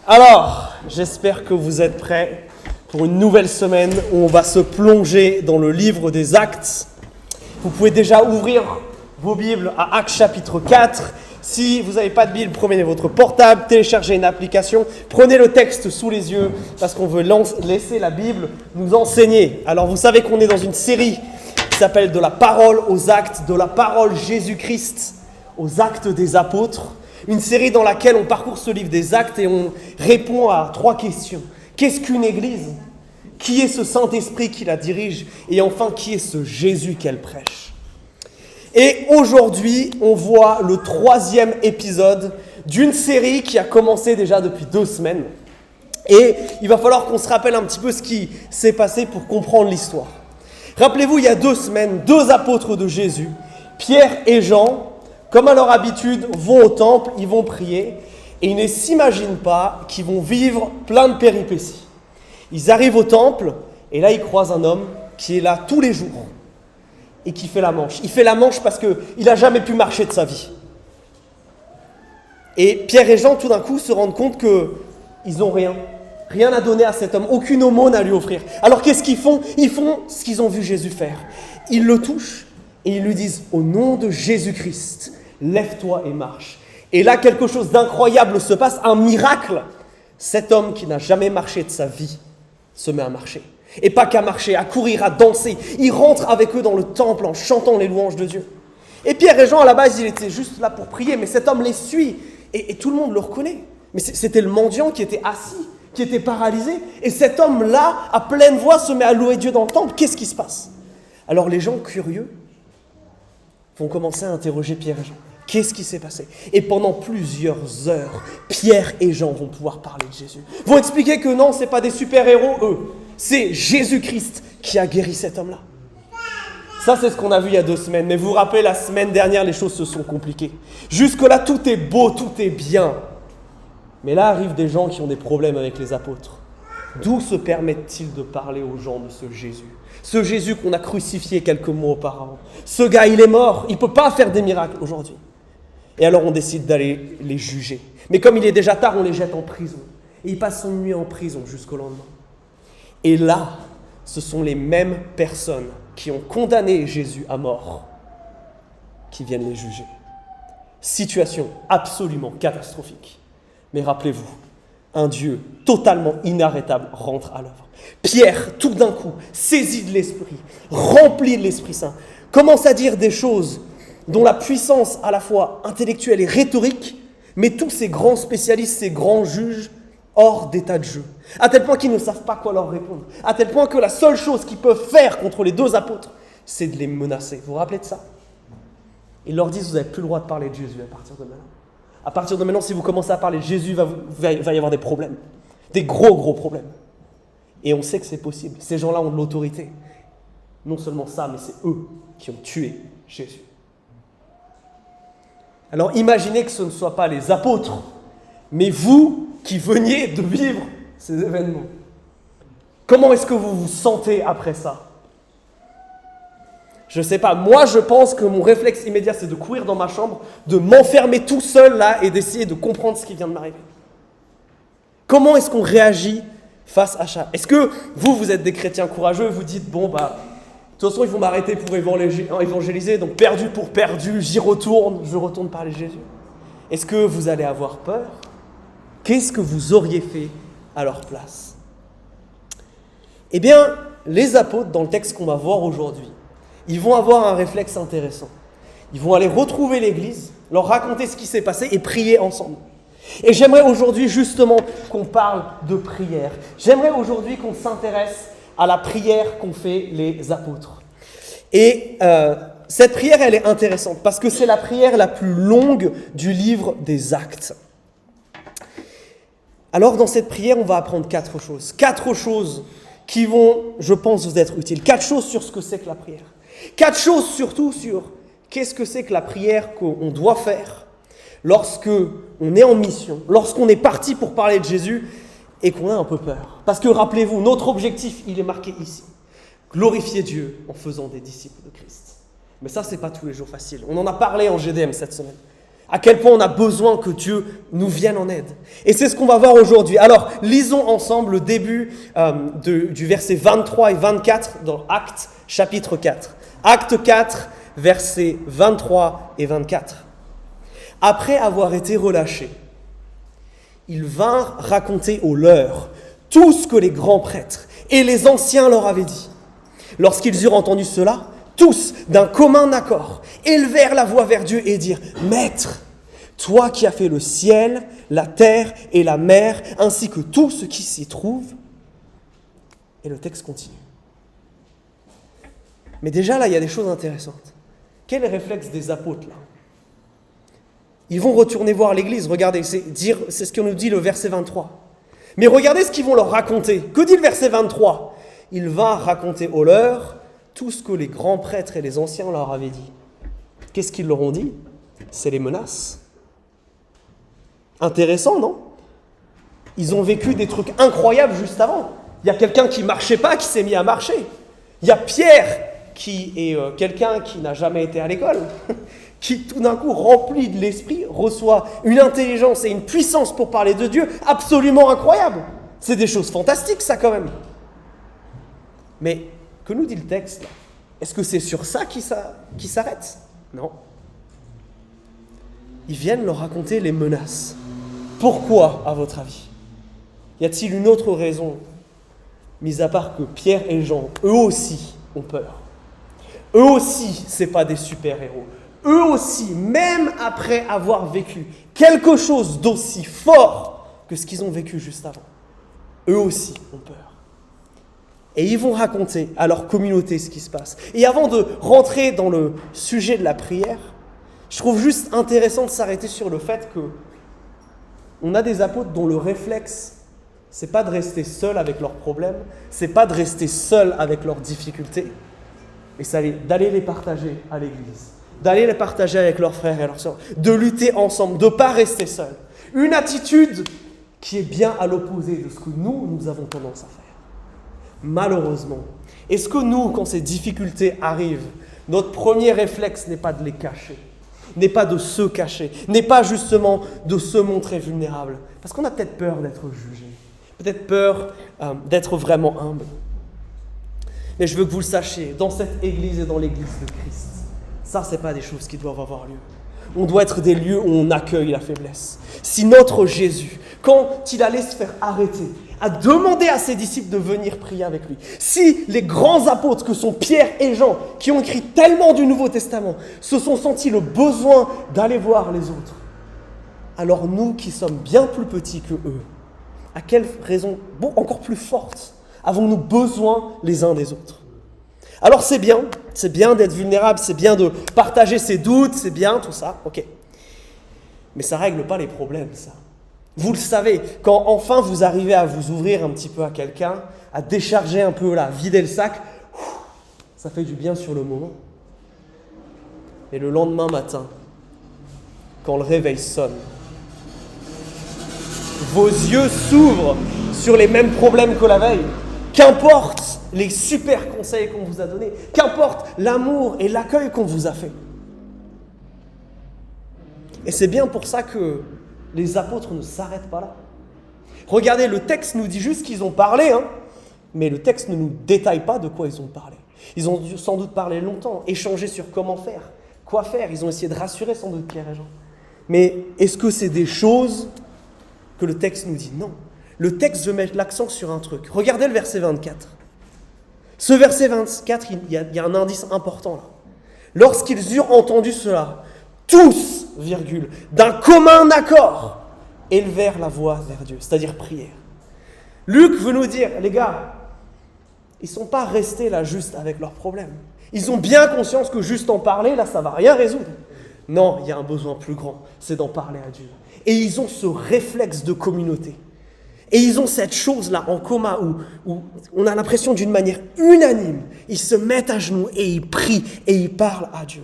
Alors, j'espère que vous êtes prêts pour une nouvelle semaine où on va se plonger dans le livre des Actes. Vous pouvez déjà ouvrir vos Bibles à Actes chapitre 4. Si vous n'avez pas de Bible, prenez votre portable, téléchargez une application, prenez le texte sous les yeux parce qu'on veut laisser la Bible nous enseigner. Alors vous savez qu'on est dans une série qui s'appelle De la parole aux actes, de la parole Jésus-Christ aux actes des apôtres. Une série dans laquelle on parcourt ce livre des actes et on répond à 3 questions. Qu'est-ce qu'une église ? Qui est ce Saint-Esprit qui la dirige ? Et enfin, qui est ce Jésus qu'elle prêche ? Et aujourd'hui, on voit le 3e épisode d'une série qui a commencé déjà depuis 2 semaines. Et il va falloir qu'on se rappelle un petit peu ce qui s'est passé pour comprendre l'histoire. Rappelez-vous, il y a 2 semaines, 2 apôtres de Jésus, Pierre et Jean, comme à leur habitude, vont au temple, ils vont prier, et ils ne s'imaginent pas qu'ils vont vivre plein de péripéties. Ils arrivent au temple, et là ils croisent un homme qui est là tous les jours, et qui fait la manche. Il fait la manche parce qu'il n'a jamais pu marcher de sa vie. Et Pierre et Jean, tout d'un coup, se rendent compte qu'ils n'ont rien à donner à cet homme, aucune aumône à lui offrir. Alors qu'est-ce qu'ils font ? Ils font ce qu'ils ont vu Jésus faire. Ils le touchent, et ils lui disent « Au nom de Jésus-Christ, lève-toi et marche ». Et là, quelque chose d'incroyable se passe, un miracle. Cet homme qui n'a jamais marché de sa vie se met à marcher. Et pas qu'à marcher, à courir, à danser. Il rentre avec eux dans le temple en chantant les louanges de Dieu. Et Pierre et Jean, à la base, ils étaient juste là pour prier, mais cet homme les suit. Et tout le monde le reconnaît. Mais c'était le mendiant qui était assis, qui était paralysé. Et cet homme-là, à pleine voix, se met à louer Dieu dans le temple. Qu'est-ce qui se passe ? Alors les gens curieux vont commencer à interroger Pierre et Jean. Qu'est-ce qui s'est passé ? Et pendant plusieurs heures, Pierre et Jean vont pouvoir parler de Jésus. Vont expliquer que non, ce n'est pas des super-héros, eux. C'est Jésus-Christ qui a guéri cet homme-là. Ça, c'est ce qu'on a vu il y a 2 semaines. Mais vous vous rappelez, la semaine dernière, les choses se sont compliquées. Jusque-là, tout est beau, tout est bien. Mais là arrivent des gens qui ont des problèmes avec les apôtres. D'où se permettent-ils de parler aux gens de ce Jésus ? Ce Jésus qu'on a crucifié quelques mois auparavant. Ce gars, il est mort. Il ne peut pas faire des miracles aujourd'hui. Et alors, on décide d'aller les juger. Mais comme il est déjà tard, on les jette en prison. Et ils passent une nuit en prison jusqu'au lendemain. Et là, ce sont les mêmes personnes qui ont condamné Jésus à mort qui viennent les juger. Situation absolument catastrophique. Mais rappelez-vous, un Dieu totalement inarrêtable rentre à l'œuvre. Pierre, tout d'un coup, saisi de l'Esprit, rempli de l'Esprit Saint, commence à dire des choses dont la puissance à la fois intellectuelle et rhétorique met tous ces grands spécialistes, ces grands juges hors d'état de jeu. À tel point qu'ils ne savent pas quoi leur répondre. À tel point que la seule chose qu'ils peuvent faire contre les 2 apôtres, c'est de les menacer. Vous vous rappelez de ça ? Ils leur disent, vous n'avez plus le droit de parler de Jésus à partir de maintenant. À partir de maintenant, si vous commencez à parler de Jésus, il va y avoir des problèmes. Des gros problèmes. Et on sait que c'est possible. Ces gens-là ont de l'autorité. Non seulement ça, mais c'est eux qui ont tué Jésus. Alors imaginez que ce ne soit pas les apôtres, mais vous qui veniez de vivre ces événements. Comment est-ce que vous vous sentez après ça ? Je ne sais pas, moi je pense que mon réflexe immédiat c'est de courir dans ma chambre, de m'enfermer tout seul là et d'essayer de comprendre ce qui vient de m'arriver. Comment est-ce qu'on réagit face à ça ? Est-ce que vous êtes des chrétiens courageux, vous dites bon de toute façon ils vont m'arrêter pour évangéliser, donc perdu pour perdu, je retourne parler de Jésus. Est-ce que vous allez avoir peur ? Qu'est-ce que vous auriez fait à leur place ? Eh bien, les apôtres, dans le texte qu'on va voir aujourd'hui, ils vont avoir un réflexe intéressant. Ils vont aller retrouver l'église, leur raconter ce qui s'est passé et prier ensemble. Et j'aimerais aujourd'hui justement qu'on parle de prière. J'aimerais aujourd'hui qu'on s'intéresse à la prière qu'ont fait les apôtres. Et cette prière, elle est intéressante parce que c'est la prière la plus longue du livre des Actes. Alors dans cette prière, on va apprendre 4 choses. 4 choses qui vont, je pense, vous être utiles. 4 choses sur ce que c'est que la prière. 4 choses surtout sur qu'est-ce que c'est que la prière qu'on doit faire lorsque on est en mission, lorsqu'on est parti pour parler de Jésus et qu'on a un peu peur. Parce que rappelez-vous, notre objectif, il est marqué ici. Glorifier Dieu en faisant des disciples de Christ. Mais ça, c'est pas tous les jours facile. On en a parlé en GDM cette semaine. À quel point on a besoin que Dieu nous vienne en aide. Et c'est ce qu'on va voir aujourd'hui. Alors, lisons ensemble le début du verset 23 et 24 dans Actes chapitre 4. Acte 4, versets 23 et 24. Après avoir été relâchés, ils vinrent raconter aux leurs tout ce que les grands prêtres et les anciens leur avaient dit. Lorsqu'ils eurent entendu cela, tous, d'un commun accord, élevèrent la voix vers Dieu et dirent « Maître, toi qui as fait le ciel, la terre et la mer, ainsi que tout ce qui s'y trouve. » Et le texte continue. Mais déjà là, il y a des choses intéressantes. Quel est le réflexe des apôtres là ? Ils vont retourner voir l'église. Regardez, c'est ce qu'on nous dit le verset 23. Mais regardez ce qu'ils vont leur raconter. Que dit le verset 23 ? Il va raconter aux leurs tout ce que les grands prêtres et les anciens leur avaient dit. Qu'est-ce qu'ils leur ont dit ? C'est les menaces. Intéressant, non ? Ils ont vécu des trucs incroyables juste avant. Il y a quelqu'un qui ne marchait pas, qui s'est mis à marcher. Il y a Pierre, qui est quelqu'un qui n'a jamais été à l'école, qui tout d'un coup, rempli de l'esprit, reçoit une intelligence et une puissance pour parler de Dieu absolument incroyable. C'est des choses fantastiques, ça, quand même. Mais, que nous dit le texte là ? Est-ce que c'est sur ça qu'il s'arrête ? Non. Ils viennent leur raconter les menaces. Pourquoi, à votre avis ? Y a-t-il une autre raison, mis à part que Pierre et Jean, eux aussi, ont peur ? Eux aussi, ce n'est pas des super-héros. Eux aussi, même après avoir vécu quelque chose d'aussi fort que ce qu'ils ont vécu juste avant, eux aussi ont peur. Et ils vont raconter à leur communauté ce qui se passe. Et avant de rentrer dans le sujet de la prière, je trouve juste intéressant de s'arrêter sur le fait que on a des apôtres dont le réflexe, c'est pas de rester seul avec leurs problèmes, c'est pas de rester seul avec leurs difficultés, mais c'est d'aller les partager à l'église, d'aller les partager avec leurs frères et leurs sœurs, de lutter ensemble, de ne pas rester seul. Une attitude qui est bien à l'opposé de ce que nous avons tendance à faire. Malheureusement, est-ce que nous, quand ces difficultés arrivent, notre premier réflexe n'est pas de les cacher, n'est pas de se cacher, n'est pas justement de se montrer vulnérable, parce qu'on a peut-être peur d'être jugé, peut-être peur d'être vraiment humble. Mais je veux que vous le sachiez, dans cette église et dans l'église de Christ, ça, ce n'est pas des choses qui doivent avoir lieu. On doit être des lieux où on accueille la faiblesse. Si notre Jésus, quand il allait se faire arrêter, a demandé à ses disciples de venir prier avec lui, si les grands apôtres que sont Pierre et Jean, qui ont écrit tellement du Nouveau Testament, se sont sentis le besoin d'aller voir les autres, alors nous qui sommes bien plus petits que eux, à quelle raison encore plus forte avons-nous besoin les uns des autres ? Alors c'est bien d'être vulnérable, c'est bien de partager ses doutes, c'est bien tout ça, ok. Mais ça ne règle pas les problèmes, ça. Vous le savez, quand enfin vous arrivez à vous ouvrir un petit peu à quelqu'un, à décharger un peu, vider le sac, ça fait du bien sur le moment. Et le lendemain matin, quand le réveil sonne, vos yeux s'ouvrent sur les mêmes problèmes que la veille. Qu'importe les super conseils qu'on vous a donnés, qu'importe l'amour et l'accueil qu'on vous a fait. Et c'est bien pour ça que les apôtres ne s'arrêtent pas là. Regardez, le texte nous dit juste qu'ils ont parlé, mais le texte ne nous détaille pas de quoi ils ont parlé. Ils ont dû sans doute parler longtemps, échanger sur comment faire, quoi faire. Ils ont essayé de rassurer sans doute Pierre et Jean. Mais est-ce que c'est des choses que le texte nous dit ? Non. Le texte veut mettre l'accent sur un truc. Regardez le verset 24. Ce verset 24, il y a un indice important là. Lorsqu'ils eurent entendu cela, tous, d'un commun accord, élevèrent la voix vers Dieu, c'est-à-dire prière. Luc veut nous dire, les gars, ils ne sont pas restés là juste avec leurs problèmes. Ils ont bien conscience que juste en parler, là, ça ne va rien résoudre. Non, il y a un besoin plus grand, c'est d'en parler à Dieu. Et ils ont ce réflexe de communauté. Et ils ont cette chose-là en commun où on a l'impression d'une manière unanime, ils se mettent à genoux et ils prient et ils parlent à Dieu.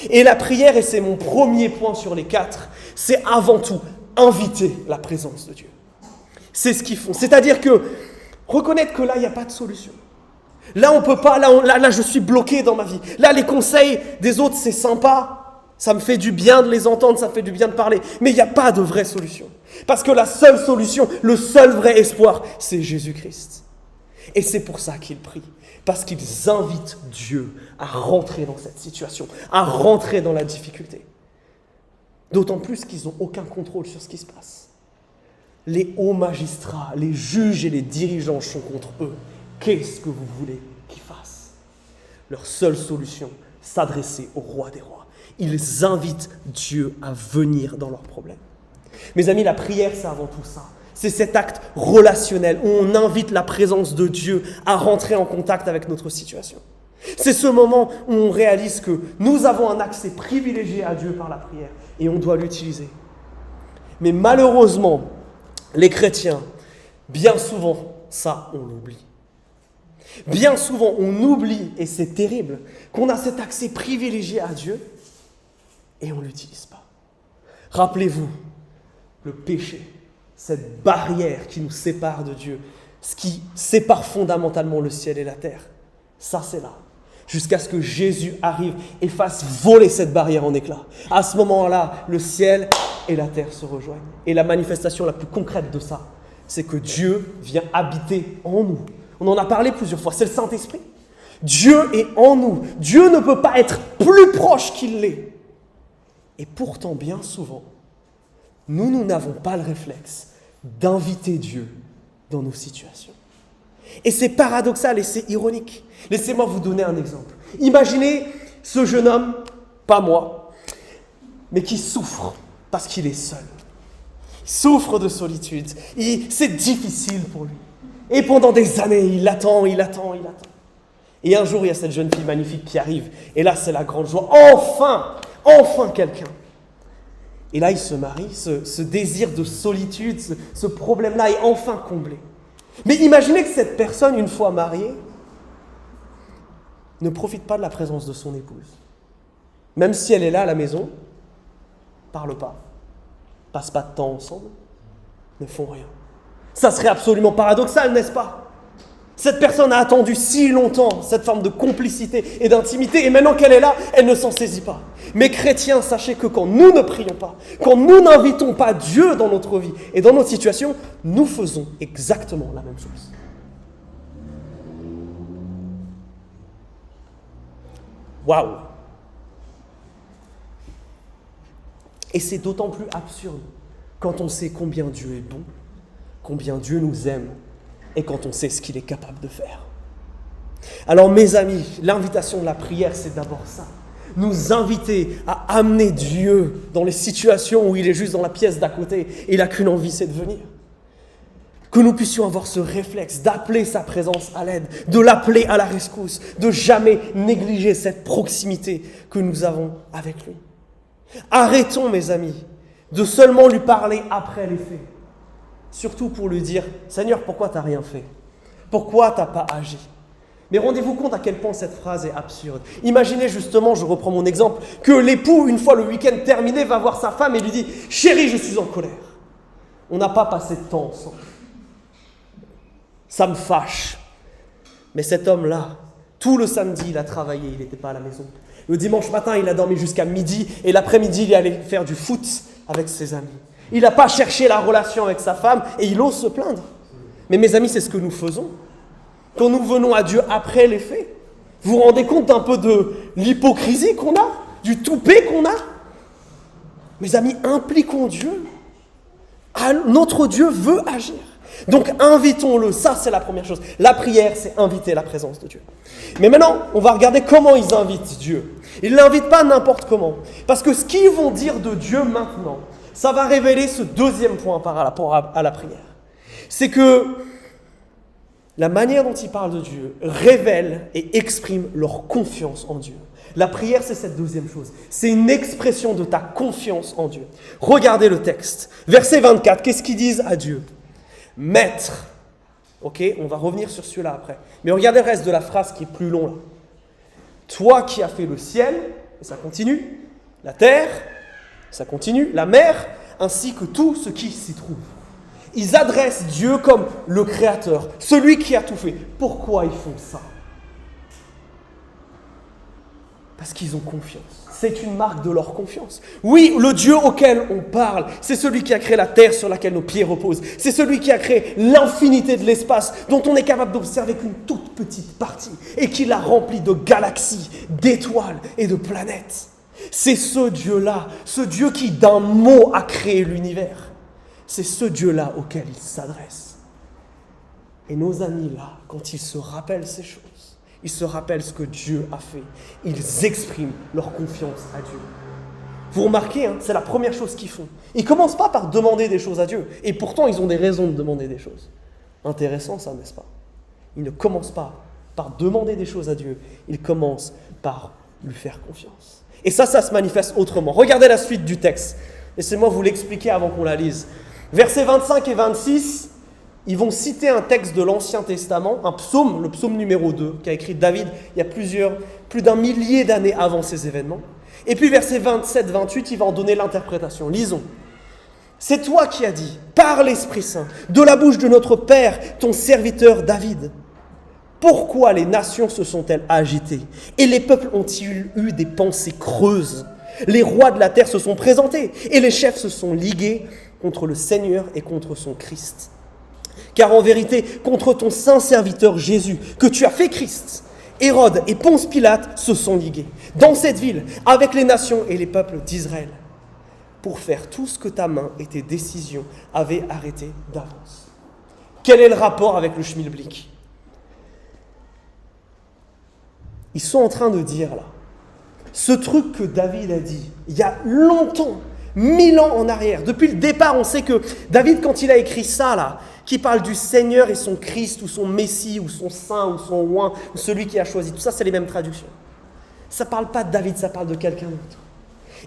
Et la prière, et c'est mon premier point sur les 4, c'est avant tout inviter la présence de Dieu. C'est ce qu'ils font. C'est-à-dire que reconnaître que là, il n'y a pas de solution. Là, on ne peut pas, là, je suis bloqué dans ma vie. Là, les conseils des autres, c'est sympa, Ça me fait du bien de les entendre, ça me fait du bien de parler. Mais il n'y a pas de vraie solution. Parce que la seule solution, le seul vrai espoir, c'est Jésus-Christ. Et c'est pour ça qu'ils prient. Parce qu'ils invitent Dieu à rentrer dans cette situation, à rentrer dans la difficulté. D'autant plus qu'ils n'ont aucun contrôle sur ce qui se passe. Les hauts magistrats, les juges et les dirigeants sont contre eux. Qu'est-ce que vous voulez qu'ils fassent? Leur seule solution, s'adresser au roi des rois. Ils invitent Dieu à venir dans leurs problèmes. Mes amis, la prière, c'est avant tout ça. C'est cet acte relationnel où on invite la présence de Dieu à rentrer en contact avec notre situation. C'est ce moment où on réalise que nous avons un accès privilégié à Dieu par la prière et on doit l'utiliser. Mais malheureusement, les chrétiens, bien souvent, ça, on l'oublie. Bien souvent, on oublie, et c'est terrible, qu'on a cet accès privilégié à Dieu et on ne l'utilise pas. Rappelez-vous, le péché, cette barrière qui nous sépare de Dieu, ce qui sépare fondamentalement le ciel et la terre, ça c'est là. Jusqu'à ce que Jésus arrive et fasse voler cette barrière en éclats. À ce moment-là, le ciel et la terre se rejoignent. Et la manifestation la plus concrète de ça, c'est que Dieu vient habiter en nous. On en a parlé plusieurs fois, c'est le Saint-Esprit. Dieu est en nous. Dieu ne peut pas être plus proche qu'il l'est. Et pourtant, bien souvent, nous n'avons pas le réflexe d'inviter Dieu dans nos situations. Et c'est paradoxal et c'est ironique. Laissez-moi vous donner un exemple. Imaginez ce jeune homme, pas moi, mais qui souffre parce qu'il est seul. Il souffre de solitude. C'est difficile pour lui. Et pendant des années, il attend. Et un jour, il y a cette jeune fille magnifique qui arrive. Et là, c'est la grande joie. Enfin quelqu'un. Et là, il se marie. Ce désir de solitude, ce problème-là est enfin comblé. Mais imaginez que cette personne, une fois mariée, ne profite pas de la présence de son épouse. Même si elle est là à la maison, parle pas, passe pas de temps ensemble, ne font rien. Ça serait absolument paradoxal, n'est-ce pas? Cette personne a attendu si longtemps cette forme de complicité et d'intimité, et maintenant qu'elle est là, elle ne s'en saisit pas. Mais chrétiens, sachez que quand nous ne prions pas, quand nous n'invitons pas Dieu dans notre vie et dans notre situation, nous faisons exactement la même chose. Waouh! Et c'est d'autant plus absurde quand on sait combien Dieu est bon, combien Dieu nous aime, et quand on sait ce qu'il est capable de faire. Alors mes amis, l'invitation de la prière, c'est d'abord ça. Nous inviter à amener Dieu dans les situations où il est juste dans la pièce d'à côté et il n'a qu'une envie, c'est de venir. Que nous puissions avoir ce réflexe d'appeler sa présence à l'aide, de l'appeler à la rescousse, de jamais négliger cette proximité que nous avons avec lui. Arrêtons, mes amis, de seulement lui parler après les faits. Surtout pour lui dire « Seigneur, pourquoi tu n'as rien fait? Pourquoi tu n'as pas agi ?» Mais rendez-vous compte à quel point cette phrase est absurde. Imaginez justement, je reprends mon exemple, que l'époux, une fois le week-end terminé, va voir sa femme et lui dit « Chérie, je suis en colère. On n'a pas passé de temps ensemble. Ça me fâche. » Mais cet homme-là, tout le samedi, il a travaillé, il n'était pas à la maison. Le dimanche matin, il a dormi jusqu'à midi et l'après-midi, il est allé faire du foot avec ses amis. Il n'a pas cherché la relation avec sa femme et il ose se plaindre. Mais mes amis, c'est ce que nous faisons. Quand nous venons à Dieu après les faits, vous vous rendez compte un peu de l'hypocrisie qu'on a, du toupet qu'on a? Mes amis, impliquons Dieu. Notre Dieu veut agir. Donc invitons-le, ça c'est la première chose. La prière, c'est inviter la présence de Dieu. Mais maintenant, on va regarder comment ils invitent Dieu. Ils ne l'invitent pas n'importe comment. Parce que ce qu'ils vont dire de Dieu maintenant, ça va révéler ce deuxième point par rapport à la prière. C'est que la manière dont ils parlent de Dieu révèle et exprime leur confiance en Dieu. La prière, c'est cette deuxième chose. C'est une expression de ta confiance en Dieu. Regardez le texte. Verset 24, qu'est-ce qu'ils disent à Dieu? Maître. Ok, on va revenir sur celui-là après. Mais regardez le reste de la phrase qui est plus long là. Toi qui as fait le ciel, et ça continue, la terre, ça continue, la mer, ainsi que tout ce qui s'y trouve. Ils adressent Dieu comme le Créateur, celui qui a tout fait. Pourquoi ils font ça? Parce qu'ils ont confiance. c'est une marque de leur confiance. Oui, le Dieu auquel on parle, c'est celui qui a créé la terre sur laquelle nos pieds reposent. C'est celui qui a créé l'infinité de l'espace dont on est capable d'observer qu'une toute petite partie et qui l'a rempli de galaxies, d'étoiles et de planètes. C'est ce Dieu-là, ce Dieu qui d'un mot a créé l'univers. C'est ce Dieu-là auquel il s'adresse. Et nos amis là, quand ils se rappellent ces choses, ils se rappellent ce que Dieu a fait. Ils expriment leur confiance à Dieu. Vous remarquez, c'est la première chose qu'ils font. Ils ne commencent pas par demander des choses à Dieu. Et pourtant, ils ont des raisons de demander des choses. Intéressant ça, n'est-ce pas? Ils ne commencent pas par demander des choses à Dieu. Ils commencent par lui faire confiance. Et ça se manifeste autrement. Regardez la suite du texte. Laissez-moi vous l'expliquer avant qu'on la lise. Versets 25 et 26, ils vont citer un texte de l'Ancien Testament, un psaume, le psaume numéro 2, qu'a écrit David il y a plus d'un millier d'années avant ces événements. Et puis versets 27-28, il va en donner l'interprétation. Lisons. C'est toi qui as dit, par l'Esprit Saint, de la bouche de notre Père, ton serviteur David. Pourquoi les nations se sont-elles agitées et les peuples ont-ils eu des pensées creuses? Les rois de la terre se sont présentés et les chefs se sont ligués contre le Seigneur et contre son Christ. Car en vérité, contre ton saint serviteur Jésus, que tu as fait Christ, Hérode et Ponce Pilate se sont ligués dans cette ville avec les nations et les peuples d'Israël pour faire tout ce que ta main et tes décisions avaient arrêté d'avance. Quel est le rapport avec le schmilblick? Ils sont en train de dire là, ce truc que David a dit il y a longtemps, 1000 ans en arrière. Depuis le départ, on sait que David, quand il a écrit ça là, qui parle du Seigneur et son Christ, ou son Messie, ou son Saint, ou son Oint, ou celui qui a choisi. Tout ça, c'est les mêmes traductions. Ça ne parle pas de David, ça parle de quelqu'un d'autre.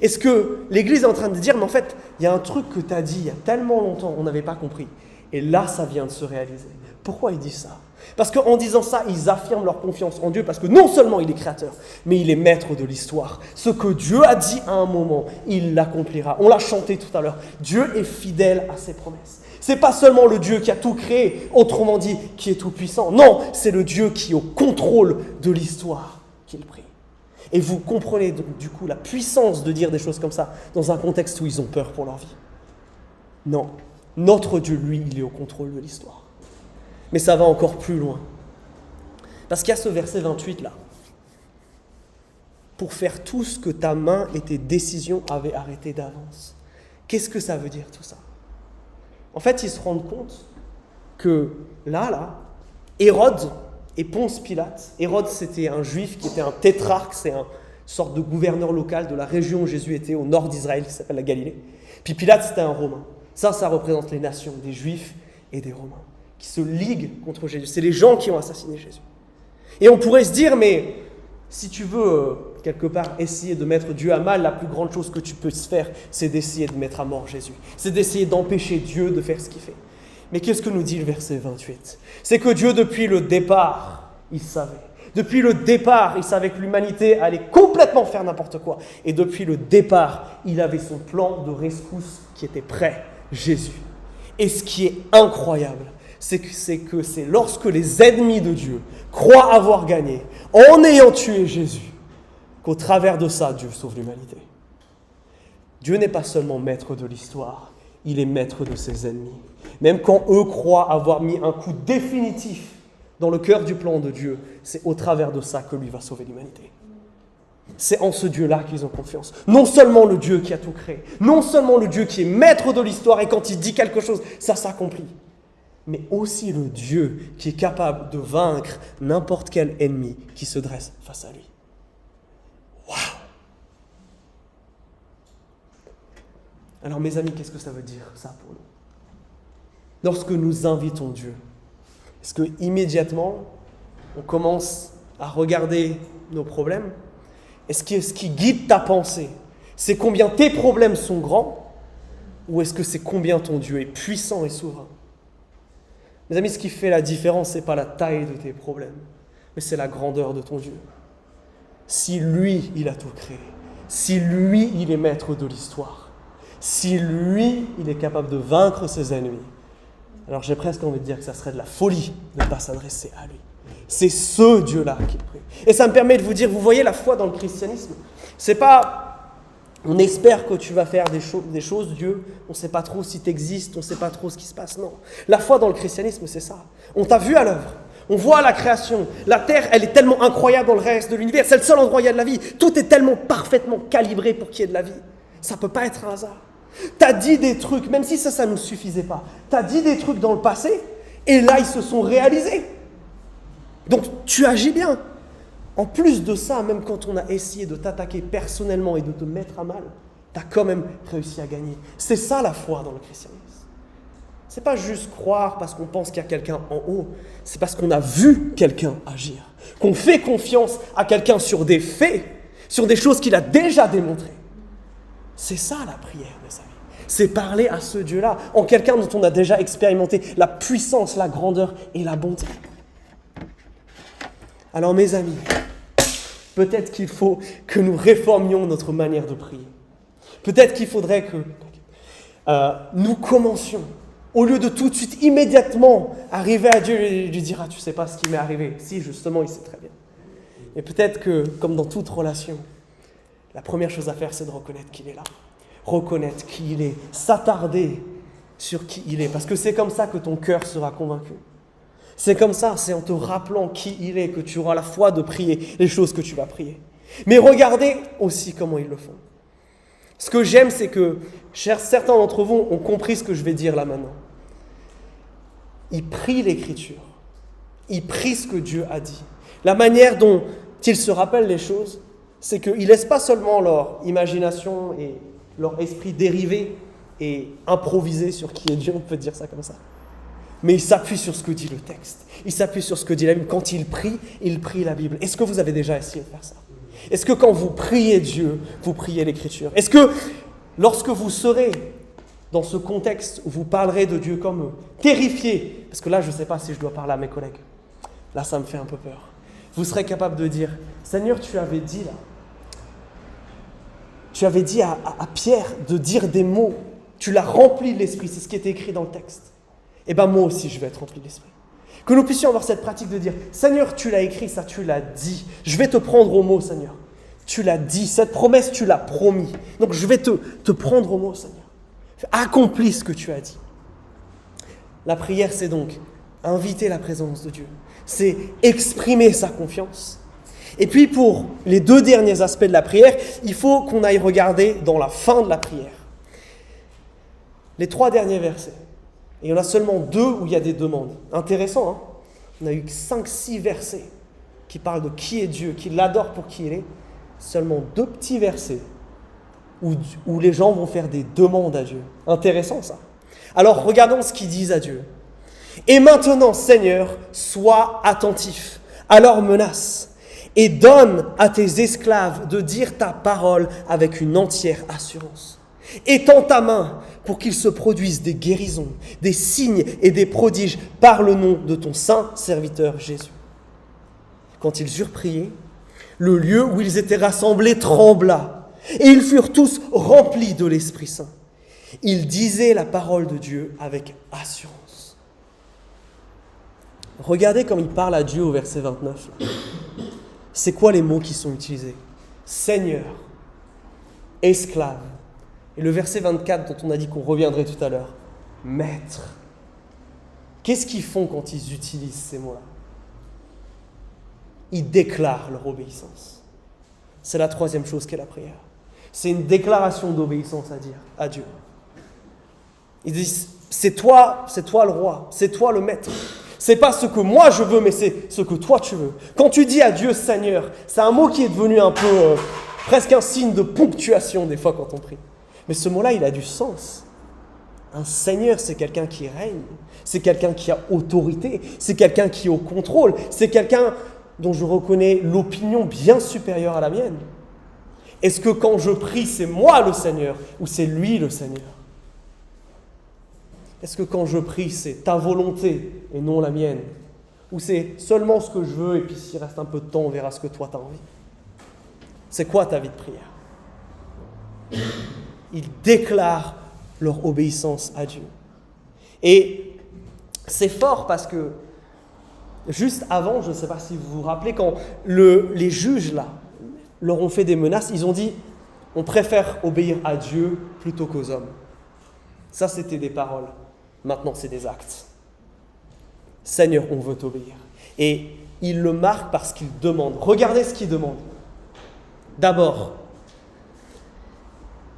Et ce que l'Église est en train de dire, mais en fait, il y a un truc que tu as dit il y a tellement longtemps, on n'avait pas compris. Et là, ça vient de se réaliser. Pourquoi il dit ça? Parce qu'en disant ça, ils affirment leur confiance en Dieu, parce que non seulement il est créateur, mais il est maître de l'histoire. Ce que Dieu a dit à un moment, il l'accomplira. On l'a chanté tout à l'heure. Dieu est fidèle à ses promesses. Ce n'est pas seulement le Dieu qui a tout créé, autrement dit, qui est tout puissant. Non, c'est le Dieu qui est au contrôle de l'histoire qu'il prie. Et vous comprenez donc du coup la puissance de dire des choses comme ça dans un contexte où ils ont peur pour leur vie. Non, notre Dieu, lui, il est au contrôle de l'histoire. Mais ça va encore plus loin. Parce qu'il y a ce verset 28 là. Pour faire tout ce que ta main et tes décisions avaient arrêté d'avance. Qu'est-ce que ça veut dire tout ça? En fait, ils se rendent compte que là, Hérode et Ponce Pilate. Hérode, c'était un juif qui était un tétrarque, c'est une sorte de gouverneur local de la région où Jésus était, au nord d'Israël, qui s'appelle la Galilée. Puis Pilate, c'était un Romain. Ça représente les nations, des Juifs et des Romains, qui se liguent contre Jésus. C'est les gens qui ont assassiné Jésus. Et on pourrait se dire, mais si tu veux, quelque part, essayer de mettre Dieu à mal, la plus grande chose que tu peux faire, c'est d'essayer de mettre à mort Jésus. C'est d'essayer d'empêcher Dieu de faire ce qu'il fait. Mais qu'est-ce que nous dit le verset 28? C'est que Dieu, depuis le départ, il savait. Depuis le départ, il savait que l'humanité allait complètement faire n'importe quoi. Et depuis le départ, il avait son plan de rescousse qui était prêt, Jésus. Et ce qui est incroyable, c'est que c'est lorsque les ennemis de Dieu croient avoir gagné, en ayant tué Jésus, qu'au travers de ça, Dieu sauve l'humanité. Dieu n'est pas seulement maître de l'histoire, il est maître de ses ennemis. Même quand eux croient avoir mis un coup définitif dans le cœur du plan de Dieu, c'est au travers de ça que lui va sauver l'humanité. C'est en ce Dieu-là qu'ils ont confiance. Non seulement le Dieu qui a tout créé, non seulement le Dieu qui est maître de l'histoire et quand il dit quelque chose, ça s'accomplit, mais aussi le Dieu qui est capable de vaincre n'importe quel ennemi qui se dresse face à lui. Waouh! Alors mes amis, qu'est-ce que ça veut dire ça pour nous? Lorsque nous invitons Dieu, est-ce que immédiatement on commence à regarder nos problèmes? Est-ce que ce qui guide ta pensée, c'est combien tes problèmes sont grands, ou est-ce que c'est combien ton Dieu est puissant et souverain? Mes amis, ce qui fait la différence, ce n'est pas la taille de tes problèmes, mais c'est la grandeur de ton Dieu. Si lui, il a tout créé, si lui, il est maître de l'histoire, si lui, il est capable de vaincre ses ennemis, alors j'ai presque envie de dire que ça serait de la folie de ne pas s'adresser à lui. C'est ce Dieu-là qu'il prie. Et ça me permet de vous dire, vous voyez la foi dans le christianisme, c'est pas On espère que tu vas faire des choses, Dieu. On ne sait pas trop si tu existes, on ne sait pas trop ce qui se passe. Non. La foi dans le christianisme, c'est ça. On t'a vu à l'œuvre. On voit la création. La terre, elle est tellement incroyable dans le reste de l'univers. C'est le seul endroit où il y a de la vie. Tout est tellement parfaitement calibré pour qu'il y ait de la vie. Ça ne peut pas être un hasard. Tu as dit des trucs, même si ça ne nous suffisait pas. Tu as dit des trucs dans le passé, et là, ils se sont réalisés. Donc, tu agis bien. En plus de ça, même quand on a essayé de t'attaquer personnellement et de te mettre à mal, tu as quand même réussi à gagner. C'est ça la foi dans le christianisme. Ce n'est pas juste croire parce qu'on pense qu'il y a quelqu'un en haut, c'est parce qu'on a vu quelqu'un agir, qu'on fait confiance à quelqu'un sur des faits, sur des choses qu'il a déjà démontrées. C'est ça la prière, mes amis. C'est parler à ce Dieu-là, en quelqu'un dont on a déjà expérimenté la puissance, la grandeur et la bonté. Alors mes amis, peut-être qu'il faut que nous réformions notre manière de prier. Peut-être qu'il faudrait que nous commencions, au lieu de tout de suite, immédiatement, arriver à Dieu et lui dire « Ah, tu sais pas ce qui m'est arrivé. » Si, justement, il sait très bien. Et peut-être que, comme dans toute relation, la première chose à faire, c'est de reconnaître qu'il est là. Reconnaître qui il est, s'attarder sur qui il est. Parce que c'est comme ça que ton cœur sera convaincu. C'est comme ça, c'est en te rappelant qui il est que tu auras la foi de prier les choses que tu vas prier. Mais regardez aussi comment ils le font. Ce que j'aime, c'est que certains d'entre vous ont compris ce que je vais dire là maintenant. Ils prient l'Écriture. Ils prient ce que Dieu a dit. La manière dont ils se rappellent les choses, c'est qu'ils ne laissent pas seulement leur imagination et leur esprit dériver et improviser sur qui est Dieu, on peut dire ça comme ça. Mais ils s'appuient sur ce que dit le texte. Ils s'appuient sur ce que dit la Bible. Quand ils prient la Bible. Est-ce que vous avez déjà essayé de faire ça? Est-ce que quand vous priez Dieu, vous priez l'Écriture? Est-ce que lorsque vous serez dans ce contexte où vous parlerez de Dieu comme eux, terrifié, parce que là, je ne sais pas si je dois parler à mes collègues. Là, ça me fait un peu peur. Vous serez capable de dire, Seigneur, tu avais dit là, tu avais dit à Pierre de dire des mots. Tu l'as rempli de l'Esprit, c'est ce qui était écrit dans le texte. Eh bien, moi aussi, je vais être rempli de l'Esprit. Que nous puissions avoir cette pratique de dire, Seigneur, tu l'as écrit, ça, tu l'as dit. Je vais te prendre au mot, Seigneur. Tu l'as dit, cette promesse, tu l'as promis. Donc, je vais te prendre au mot, Seigneur. Accomplis ce que tu as dit. La prière, c'est donc inviter la présence de Dieu. C'est exprimer sa confiance. Et puis, pour les deux derniers aspects de la prière, il faut qu'on aille regarder dans la fin de la prière. Les 3 derniers versets. Et il y en a seulement 2 où il y a des demandes. Intéressant, hein? On a eu 5-6 versets qui parlent de qui est Dieu, qui l'adore pour qui il est. Seulement 2 petits versets où les gens vont faire des demandes à Dieu. Intéressant ça. Alors regardons ce qu'ils disent à Dieu. Et maintenant, Seigneur, sois attentif à leurs menaces et donne à tes esclaves de dire ta parole avec une entière assurance. Étends ta main pour qu'il se produise des guérisons, des signes et des prodiges par le nom de ton saint serviteur Jésus. Quand ils eurent prié, le lieu où ils étaient rassemblés trembla, et ils furent tous remplis de l'Esprit Saint. Ils disaient la parole de Dieu avec assurance. Regardez comme il parle à Dieu au verset 29. C'est quoi les mots qui sont utilisés? Seigneur, esclave. Et le verset 24 dont on a dit qu'on reviendrait tout à l'heure, maître. Qu'est-ce qu'ils font quand ils utilisent ces mots-là? Ils déclarent leur obéissance. C'est la 3e chose qu'est la prière. C'est une déclaration d'obéissance à Dieu. Ils disent, c'est toi le roi, c'est toi le maître. C'est pas ce que moi je veux, mais c'est ce que toi tu veux. Quand tu dis à Dieu Seigneur, c'est un mot qui est devenu un peu, presque un signe de ponctuation des fois quand on prie. Mais ce mot-là, il a du sens. Un Seigneur, c'est quelqu'un qui règne, c'est quelqu'un qui a autorité, c'est quelqu'un qui est au contrôle, c'est quelqu'un dont je reconnais l'opinion bien supérieure à la mienne. Est-ce que quand je prie, c'est moi le Seigneur ou c'est lui le Seigneur? Est-ce que quand je prie, c'est ta volonté et non la mienne? Ou c'est seulement ce que je veux et puis s'il reste un peu de temps, on verra ce que toi tu as envie? C'est quoi ta vie de prière? Ils déclarent leur obéissance à Dieu. Et c'est fort parce que juste avant, je ne sais pas si vous vous rappelez, quand les juges là, leur ont fait des menaces, ils ont dit On préfère obéir à Dieu plutôt qu'aux hommes. Ça, c'était des paroles. Maintenant, c'est des actes. Seigneur, on veut t'obéir. Et il le marque parce qu'il demande. Regardez ce qu'il demande. D'abord,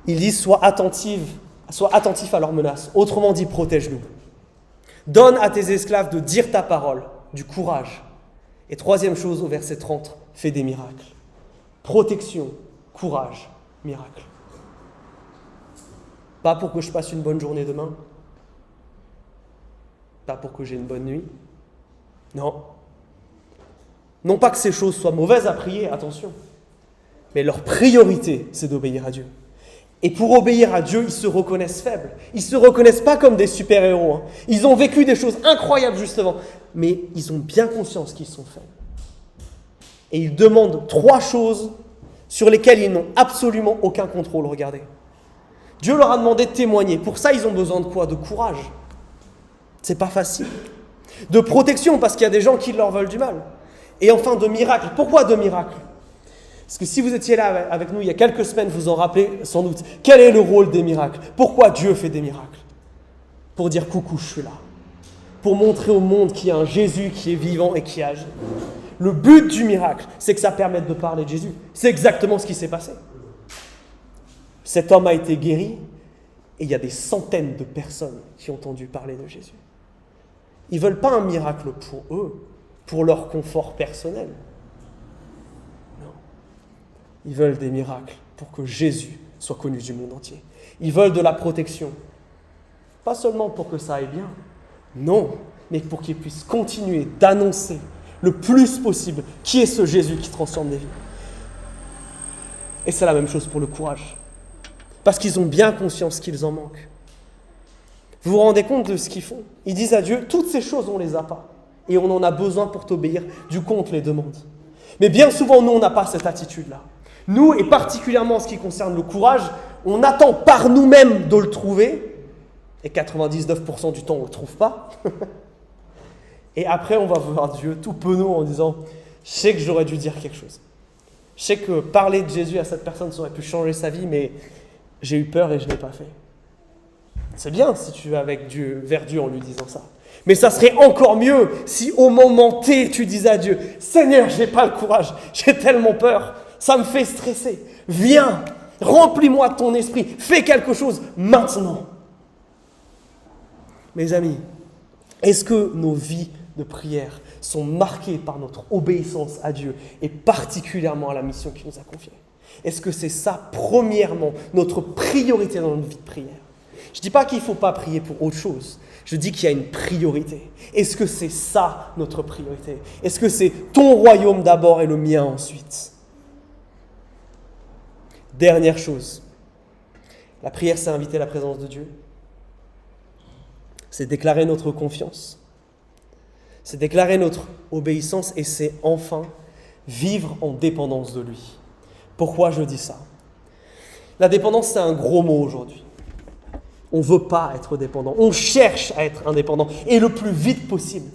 il dit sois attentif à leurs menaces. Autrement dit, protège-nous. Donne à tes esclaves de dire ta parole, du courage. Et troisième chose, au verset 30, fais des miracles. Protection, courage, miracle. Pas pour que je passe une bonne journée demain. Pas pour que j'ai une bonne nuit. Non. Non pas que ces choses soient mauvaises à prier, attention. Mais leur priorité, c'est d'obéir à Dieu. Et pour obéir à Dieu, ils se reconnaissent faibles. Ils ne se reconnaissent pas comme des super-héros. Hein. Ils ont vécu des choses incroyables, justement. Mais ils ont bien conscience qu'ils sont faibles. Et ils demandent 3 choses sur lesquelles ils n'ont absolument aucun contrôle. Regardez. Dieu leur a demandé de témoigner. Pour ça, ils ont besoin de quoi? De courage. C'est pas facile. De protection, parce qu'il y a des gens qui leur veulent du mal. Et enfin, de miracles. Pourquoi de miracles? Parce que si vous étiez là avec nous il y a quelques semaines, vous en rappelez sans doute. Quel est le rôle des miracles? Pourquoi Dieu fait des miracles? Pour dire coucou, je suis là. Pour montrer au monde qu'il y a un Jésus qui est vivant et qui agit. Le but du miracle, c'est que ça permette de parler de Jésus. C'est exactement ce qui s'est passé. Cet homme a été guéri et il y a des centaines de personnes qui ont entendu parler de Jésus. Ils ne veulent pas un miracle pour eux, pour leur confort personnel. Non. Ils veulent des miracles pour que Jésus soit connu du monde entier. Ils veulent de la protection. Pas seulement pour que ça aille bien, non, mais pour qu'ils puissent continuer d'annoncer le plus possible qui est ce Jésus qui transforme des vies. Et c'est la même chose pour le courage. Parce qu'ils ont bien conscience qu'ils en manquent. Vous vous rendez compte de ce qu'ils font? Ils disent à Dieu, toutes ces choses, on ne les a pas. Et on en a besoin pour t'obéir. Du coup, on te les demande. Mais bien souvent, nous, on n'a pas cette attitude-là. Nous, et particulièrement en ce qui concerne le courage, on attend par nous-mêmes de le trouver. Et 99% du temps, on ne le trouve pas. Et après, on va voir Dieu tout penaud en disant, je sais que j'aurais dû dire quelque chose. Je sais que parler de Jésus à cette personne, ça aurait pu changer sa vie, mais j'ai eu peur et je ne l'ai pas fait. C'est bien si tu vas avec Dieu, vers Dieu en lui disant ça. Mais ça serait encore mieux si au moment T, tu disais à Dieu, Seigneur, je n'ai pas le courage, j'ai tellement peur, ça me fait stresser. Viens, remplis-moi de ton esprit, fais quelque chose maintenant. Mes amis, est-ce que nos vies de prière sont marquées par notre obéissance à Dieu et particulièrement à la mission qu'il nous a confiée? Est-ce que c'est ça, premièrement, notre priorité dans notre vie de prière? Je ne dis pas qu'il ne faut pas prier pour autre chose. Je dis qu'il y a une priorité. Est-ce que c'est ça, notre priorité? Est-ce que c'est ton royaume d'abord et le mien ensuite? Dernière chose. La prière, c'est inviter la présence de Dieu. C'est déclarer notre confiance. C'est déclarer notre obéissance et c'est enfin vivre en dépendance de lui. Pourquoi je dis ça? La dépendance, c'est un gros mot aujourd'hui. On ne veut pas être dépendant. On cherche à être indépendant et le plus vite possible.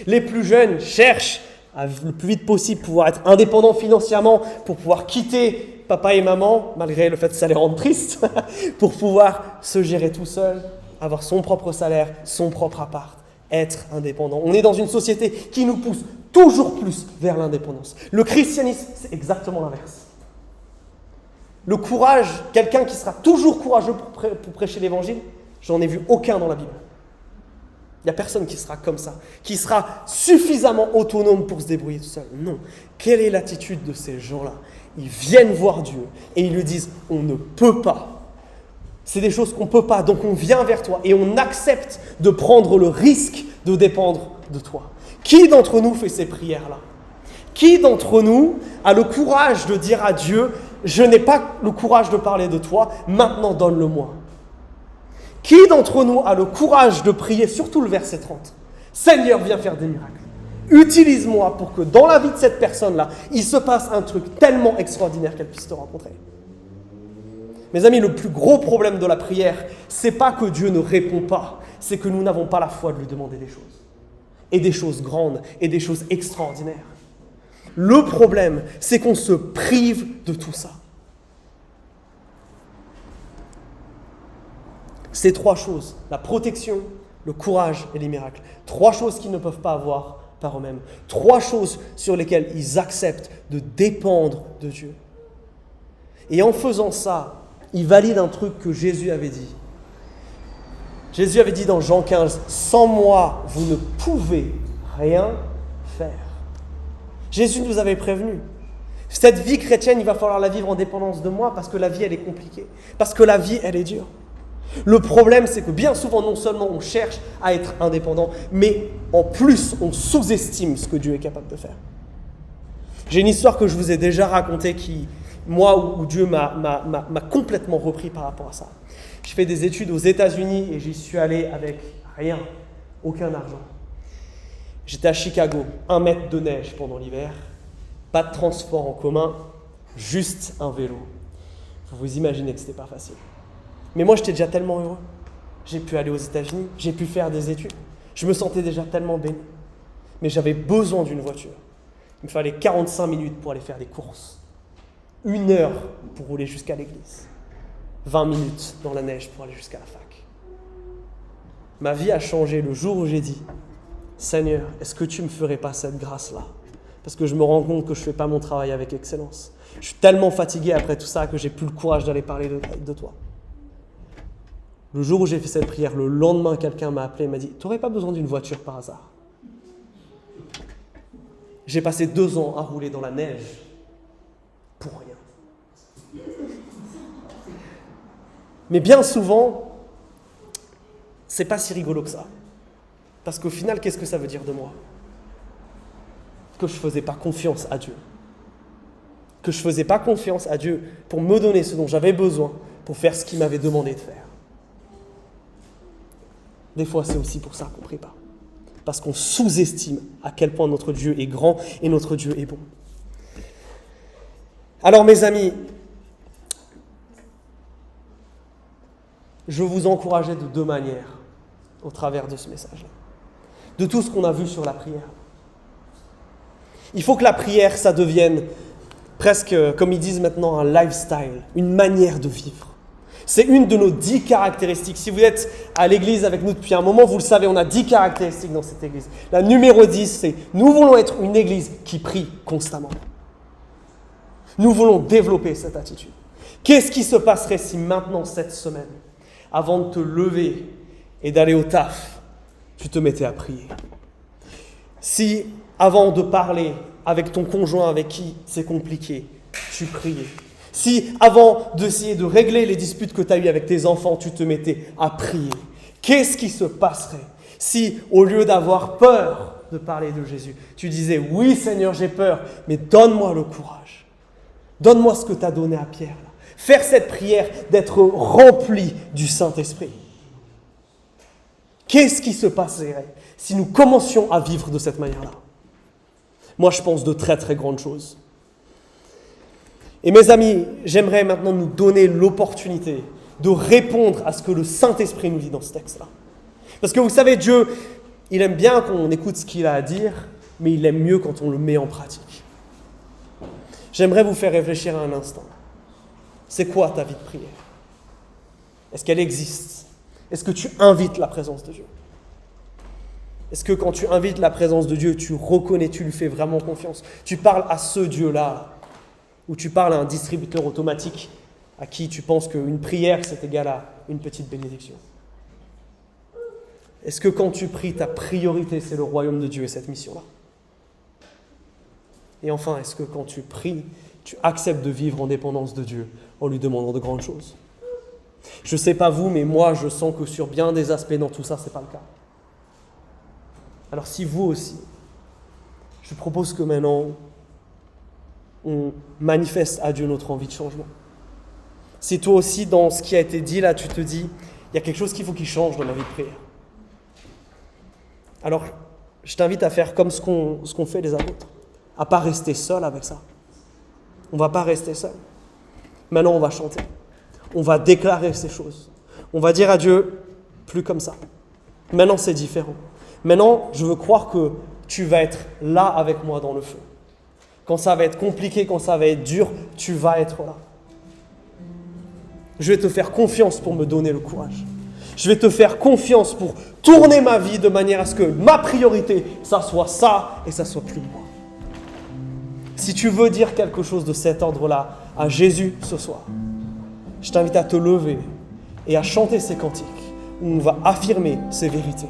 Les plus jeunes cherchent à le plus vite possible pouvoir être indépendants financièrement pour pouvoir quitter papa et maman, malgré le fait que ça les rende tristes, pour pouvoir se gérer tout seul, avoir son propre salaire, son propre appart, être indépendant. On est dans une société qui nous pousse toujours plus vers l'indépendance. Le christianisme, c'est exactement l'inverse. Le courage, quelqu'un qui sera toujours courageux pour prêcher l'évangile, j'en ai vu aucun dans la Bible. Il n'y a personne qui sera comme ça, qui sera suffisamment autonome pour se débrouiller tout seul. Non. Quelle est l'attitude de ces gens-là? Ils viennent voir Dieu et ils lui disent « on ne peut pas ». C'est des choses qu'on ne peut pas, donc on vient vers toi et on accepte de prendre le risque de dépendre de toi. Qui d'entre nous fait ces prières-là? Qui d'entre nous a le courage de dire à Dieu « je n'ai pas le courage de parler de toi, maintenant donne-le-moi » Qui d'entre nous a le courage de prier, surtout le verset 30 « Seigneur, viens faire des miracles. Utilise-moi pour que dans la vie de cette personne-là, il se passe un truc tellement extraordinaire qu'elle puisse te rencontrer. » Mes amis, le plus gros problème de la prière, c'est pas que Dieu ne répond pas, c'est que nous n'avons pas la foi de lui demander des choses. Et des choses grandes, et des choses extraordinaires. Le problème, c'est qu'on se prive de tout ça. Ces 3 choses, la protection, le courage et les miracles. 3 choses qu'ils ne peuvent pas avoir par eux-mêmes. 3 choses sur lesquelles ils acceptent de dépendre de Dieu. Et en faisant ça, ils valident un truc que Jésus avait dit. Jésus avait dit dans Jean 15, « Sans moi, vous ne pouvez rien faire. » Jésus nous avait prévenu. Cette vie chrétienne, il va falloir la vivre en dépendance de moi parce que la vie, elle est compliquée. Parce que la vie, elle est dure. Le problème, c'est que bien souvent, non seulement on cherche à être indépendant, mais en plus, on sous-estime ce que Dieu est capable de faire. J'ai une histoire que je vous ai déjà racontée où Dieu m'a complètement repris par rapport à ça. Je fais des études aux États-Unis et j'y suis allé avec rien, aucun argent. J'étais à Chicago, 1 mètre de neige pendant l'hiver, pas de transport en commun, juste un vélo. Vous imaginez que c'était pas facile. Mais moi, j'étais déjà tellement heureux. J'ai pu aller aux États-Unis, j'ai pu faire des études. Je me sentais déjà tellement béni. Mais j'avais besoin d'une voiture. Il me fallait 45 minutes pour aller faire des courses. 1 heure pour rouler jusqu'à l'église. 20 minutes dans la neige pour aller jusqu'à la fac. Ma vie a changé le jour où j'ai dit « Seigneur, est-ce que tu ne me ferais pas cette grâce-là » Parce que je me rends compte que je ne fais pas mon travail avec excellence. Je suis tellement fatigué après tout ça que j'ai plus le courage d'aller parler de toi. Le jour où j'ai fait cette prière, le lendemain, quelqu'un m'a appelé et m'a dit « Tu n'aurais pas besoin d'une voiture par hasard ?» J'ai passé 2 ans à rouler dans la neige pour rien. Mais bien souvent, c'est pas si rigolo que ça. Parce qu'au final, qu'est-ce que ça veut dire de moi ? Que je ne faisais pas confiance à Dieu. Que je ne faisais pas confiance à Dieu pour me donner ce dont j'avais besoin pour faire ce qu'il m'avait demandé de faire. Des fois, c'est aussi pour ça qu'on ne prie pas. Parce qu'on sous-estime à quel point notre Dieu est grand et notre Dieu est bon. Alors, mes amis, je veux vous encourager de 2 manières au travers de ce message-là. De tout ce qu'on a vu sur la prière. Il faut que la prière, ça devienne presque, comme ils disent maintenant, un lifestyle, une manière de vivre. C'est une de nos 10 caractéristiques. Si vous êtes à l'église avec nous depuis un moment, vous le savez, on a 10 caractéristiques dans cette église. La numéro 10, c'est « Nous voulons être une église qui prie constamment ». Nous voulons développer cette attitude. Qu'est-ce qui se passerait si maintenant, cette semaine, avant de te lever et d'aller au taf, tu te mettais à prier ? Si, avant de parler avec ton conjoint avec qui c'est compliqué, tu priais. Si, avant d'essayer de régler les disputes que tu as eues avec tes enfants, tu te mettais à prier. Qu'est-ce qui se passerait si, au lieu d'avoir peur de parler de Jésus, tu disais « Oui Seigneur, j'ai peur, mais donne-moi le courage. Donne-moi ce que tu as donné à Pierre. » Faire cette prière d'être rempli du Saint-Esprit. Qu'est-ce qui se passerait si nous commencions à vivre de cette manière-là ? Moi, je pense de très très grandes choses. Et mes amis, j'aimerais maintenant nous donner l'opportunité de répondre à ce que le Saint-Esprit nous dit dans ce texte-là. Parce que vous savez, Dieu, il aime bien qu'on écoute ce qu'il a à dire, mais il aime mieux quand on le met en pratique. J'aimerais vous faire réfléchir à un instant. C'est quoi ta vie de prière ? Est-ce qu'elle existe ? Est-ce que tu invites la présence de Dieu ? Est-ce que quand tu invites la présence de Dieu, tu reconnais, tu lui fais vraiment confiance ? Tu parles à ce Dieu-là, ou tu parles à un distributeur automatique à qui tu penses qu'une prière, c'est égal à une petite bénédiction ? Est-ce que quand tu pries, ta priorité, c'est le royaume de Dieu et cette mission-là ? Et enfin, est-ce que quand tu pries, tu acceptes de vivre en dépendance de Dieu en lui demandant de grandes choses ? Je ne sais pas vous, mais moi, je sens que sur bien des aspects dans tout ça, ce n'est pas le cas. Alors si vous aussi, je propose que maintenant, on manifeste à Dieu notre envie de changement. Si toi aussi, dans ce qui a été dit là, tu te dis, il y a quelque chose qu'il faut qu'il change dans ma vie de prière. Alors, je t'invite à faire comme ce qu'on fait les apôtres, à ne pas rester seul avec ça. On ne va pas rester seul. Maintenant, on va chanter. On va déclarer ces choses. On va dire à Dieu, plus comme ça. Maintenant, c'est différent. Maintenant, je veux croire que tu vas être là avec moi dans le feu. Quand ça va être compliqué, quand ça va être dur, tu vas être là. Je vais te faire confiance pour me donner le courage. Je vais te faire confiance pour tourner ma vie de manière à ce que ma priorité, ça soit ça et ça soit plus moi. Si tu veux dire quelque chose de cet ordre-là à Jésus ce soir, je t'invite à te lever et à chanter ces cantiques où on va affirmer ces vérités.